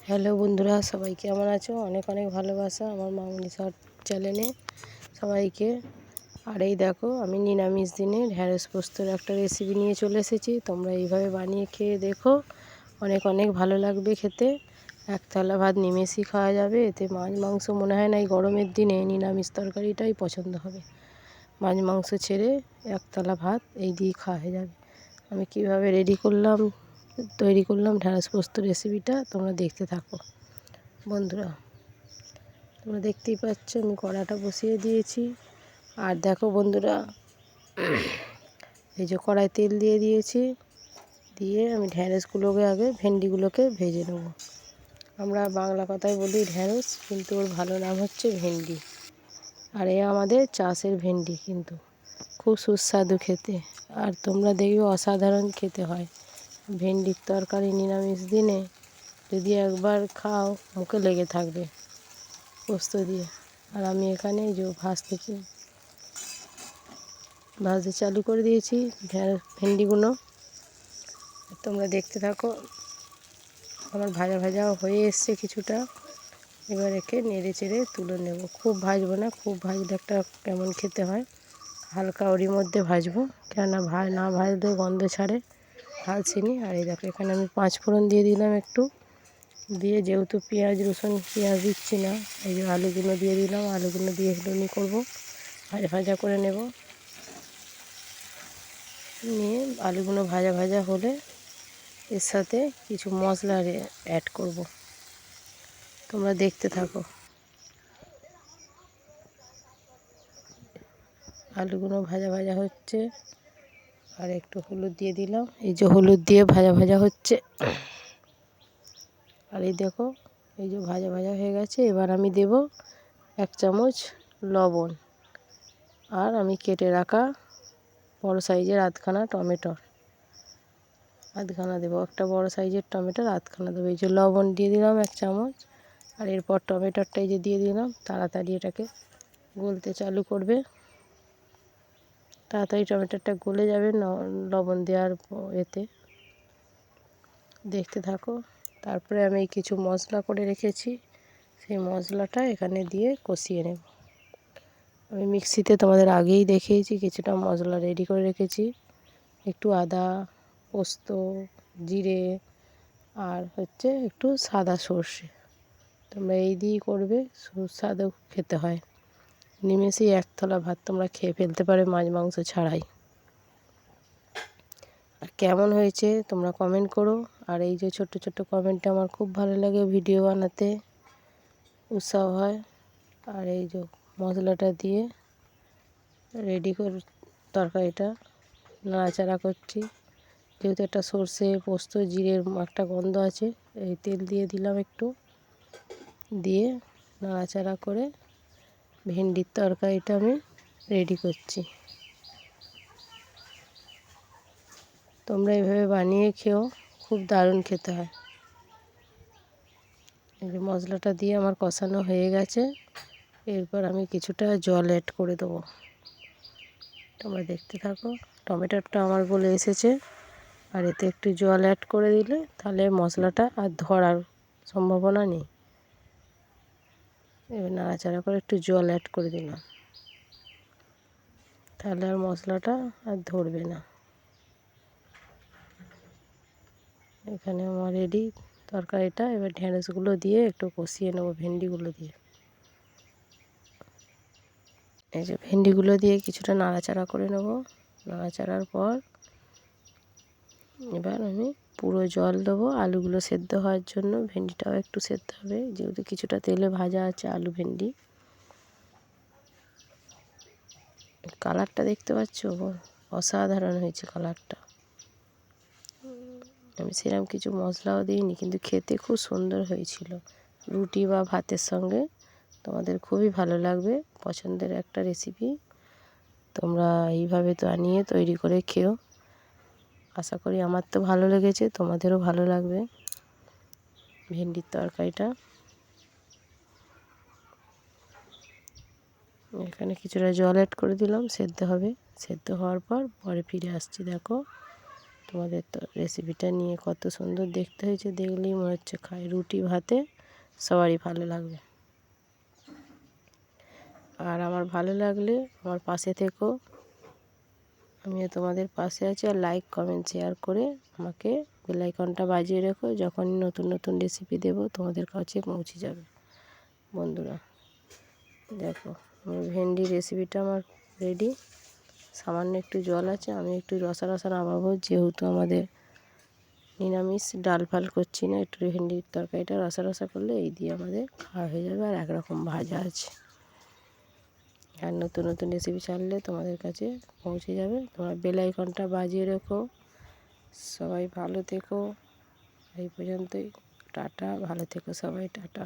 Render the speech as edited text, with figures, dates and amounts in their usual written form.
Hello বন্ধুরা, সবাই কেমন আছো? অনেক অনেক ভালোবাসা আমার মামনি শর্ট চ্যানেলে সবাইকে। আর এই দেখো, আমি নিরামিষ দিনে ঢ্যাঁড়স পোস্তর একটা রেসিপি নিয়ে চলে এসেছি। তোমরা এইভাবে বানিয়ে খেয়ে দেখো, অনেক অনেক ভালো লাগবে খেতে। এক থালা ভাত নিমেষই খাওয়া যাবে। এতে মাছ মাংস মনে হয় না, এই গরমের দিনে নিরামিষ তরকারিটাই পছন্দ হবে। মাছ মাংস ছেড়ে এক থালা ভাত এই দিয়ে খাওয়া হয়ে যাবে। আমি কিভাবে তৈরি করলাম ঢ্যাঁড়স পোস্ত রেসিপিটা, তোমরা দেখতে থাকো বন্ধুরা। তোমরা দেখতেই পাচ্ছ আমি কড়াটা বসিয়ে দিয়েছি। আর দেখো বন্ধুরা, এই যে কড়াই তেল দিয়ে দিয়েছি, দিয়ে আমি ঢ্যাঁড়সগুলোকে আগে ভেন্ডিগুলোকে ভেজে নেব। আমরা বাংলা কথায় বলি ঢ্যাঁড়স, কিন্তু ওর ভালো নাম হচ্ছে ভেন্ডি। আর এ আমাদের চাষের ভেন্ডি, কিন্তু খুব সুস্বাদু খেতে। আর তোমরা দেখবে অসাধারণ খেতে হয় ভেন্ডির তরকারি। নিরামিষ দিনে যদি একবার খাও, মুখে লেগে থাকবে পোস্ত দিয়ে। আর আমি এখানে এই যে ভাজতে চালু করে দিয়েছি ভেন্ডিগুলো। তোমরা দেখতে থাকো। আমার ভাজা ভাজা হয়ে এসছে কিছুটা। এবার একে নেড়ে চেড়ে তুলে নেব। খুব ভাজবো না, খুব ভাজলে একটা কেমন খেতে হয়। হালকা ওরই মধ্যে ভাজবো, কেননা না ভাজলে গন্ধ ছাড়ে। ভাজছিনি। আর এই দেখো, এখানে আমি 5 ফোড়ন দিয়ে দিলাম একটু। দিয়ে যেহেতু পেঁয়াজ রসুন দিচ্ছি না, এই যে আলুগুলো দিয়ে দিলাম। আলুগুলো দিয়ে এগুলো করবো, ভাজা ভাজা করে নেব। নিয়ে আলুগুলো ভাজা ভাজা হলে এর সাথে কিছু মশলা অ্যাড করব। তোমরা দেখতে থাকো। আলুগুলো ভাজা ভাজা হচ্ছে, আর একটু হলুদ দিয়ে দিলাম। এই যে হলুদ দিয়ে ভাজা ভাজা হচ্ছে। আর এই দেখো, এই যে ভাজা ভাজা হয়ে গেছে। এবার আমি দেব 1 চামচ লবণ। আর আমি কেটে রাখা বড় সাইজের আধখানা দেবো। একটা বড় সাইজের টমেটোর আধখানা দেবো। এই যে লবণ দিয়ে দিলাম 1 চামচ। আর এরপর টমেটোটা এই যে দিয়ে দিলাম। তাড়াতাড়ি এটাকে গলতে চালু করবে। তাড়াতাড়ি টমেটোটা গলে যাবে লবণ দেওয়ার এতে। দেখতে থাকো। তারপরে আমি কিছু মশলা করে রেখেছি, সেই মশলাটা এখানে দিয়ে কষিয়ে নেব। আমি মিক্সিতে তোমাদের আগেই দেখিয়েছি, কিছুটা মশলা রেডি করে রেখেছি। একটু আদা, পোস্ত, জিরে, আর হচ্ছে একটু সাদা সর্ষে। তোমরা এই দিয়েই করবে, সুস্বাদু খেতে হয়। নিমেষেই 1 থালা ভাত তোমরা খেয়ে ফেলতে পারে মাছ মাংস ছাড়াই। আর কেমন হয়েছে তোমরা কমেন্ট করো। আর এই যে ছোট্ট ছোট্ট কমেন্টে আমার খুব ভালো লাগে, ভিডিও বানাতে উৎসাহ হয়। আর এই যে মশলাটা দিয়ে রেডি করে তরকারিটা নাড়াচাড়া করছি। যেহেতু একটা সর্ষে পোস্ত জিরের একটা গন্ধ আছে, এই তেল দিয়ে দিলাম একটু। দিয়ে নাড়াচাড়া করে ভেন্ডির তরকারিটা আমি রেডি করছি। তোমরা এভাবে বানিয়ে খেও, খুব দারুণ খেতে হয়। এই যে মশলাটা দিয়ে আমার কষানো হয়ে গেছে। এরপর আমি কিছুটা জল অ্যাড করে দেবো। তোমরা দেখতে থাকো। টমেটোটা আমার গলে এসেছে। আর এতে একটু জল অ্যাড করে দিলে তাহলে মশলাটা আর ধরার সম্ভাবনা নেই। এবার নাড়াচাড়া করে একটু জল অ্যাড করে দিলাম, তাহলে আর মশলাটা আর ধরবে না। এখানে আমার রেডি তরকারিটা। এবার ঢ্যাঁড়সগুলো দিয়ে একটু কষিয়ে নেবো ভেন্ডিগুলো দিয়ে। এই যে ভেন্ডিগুলো দিয়ে কিছুটা নাড়াচাড়া করে নেব। নাড়াচাড়ার পর এবার আমি পুরো জল দেবো আলুগুলো সেদ্ধ হওয়ার জন্য। ভেন্ডিটাও একটু সেদ্ধ হবে, যেহেতু কিছুটা তেলে ভাজা আছে আলু ভেন্ডি। কালারটা দেখতে পাচ্ছ, অসাধারণ হয়েছে কালারটা। আমি সেরকম কিছু মশলাও দিইনি, কিন্তু খেতে খুব সুন্দর হয়েছিল। রুটি বা ভাতের সঙ্গে তোমাদের খুবই ভালো লাগবে। পছন্দের একটা রেসিপি। তোমরা এইভাবে বানিয়ে তৈরি করে খেও। আশা করি আমার তো ভালো লেগেছে, তোমাদেরও ভালো লাগবে ভেন্ডির তরকারিটা। এখানে কিছুটা জল অ্যাড করে দিলাম, সেদ্ধ হবে। সেদ্ধ হওয়ার পর পরে ফিরে আসছি। দেখো তোমাদের তো রেসিপিটা নিয়ে কত সুন্দর দেখতে হয়েছে, দেখলেই মনে হচ্ছে খাই। রুটি ভাতে সবারই ভালো লাগবে। আর আমার ভালো লাগলে আমার পাশে থেকো, আমিও তোমাদের পাশে আছি। আর লাইক কমেন্ট শেয়ার করে আমাকে বেল আইকনটা বাজিয়ে রেখো, যখনই নতুন নতুন রেসিপি দেবো তোমাদের কাছে পৌঁছে যাবে। বন্ধুরা দেখো, আমার ভেন্ডি রেসিপিটা আমার রেডি। সামান্য একটু জল আছে, আমি একটু রসা রসা নামাবো, যেহেতু আমাদের নিরামিষ, ডাল ফাল করছি না। একটু ভেন্ডির তরকারিটা রসা রসা করলে এই দিয়ে আমাদের খাওয়া হয়ে যাবে। আর একরকম ভাজা আছে। আর নতুন নতুন রেসিপি ছাড়লে তোমাদের কাছে পৌঁছে যাবে। তোমরা বেল আইকনটা বাজিয়ে রেখো। সবাই ভালো থেকো। এই পর্যন্তই, টাটা, ভালো থেকো সবাই, টাটা।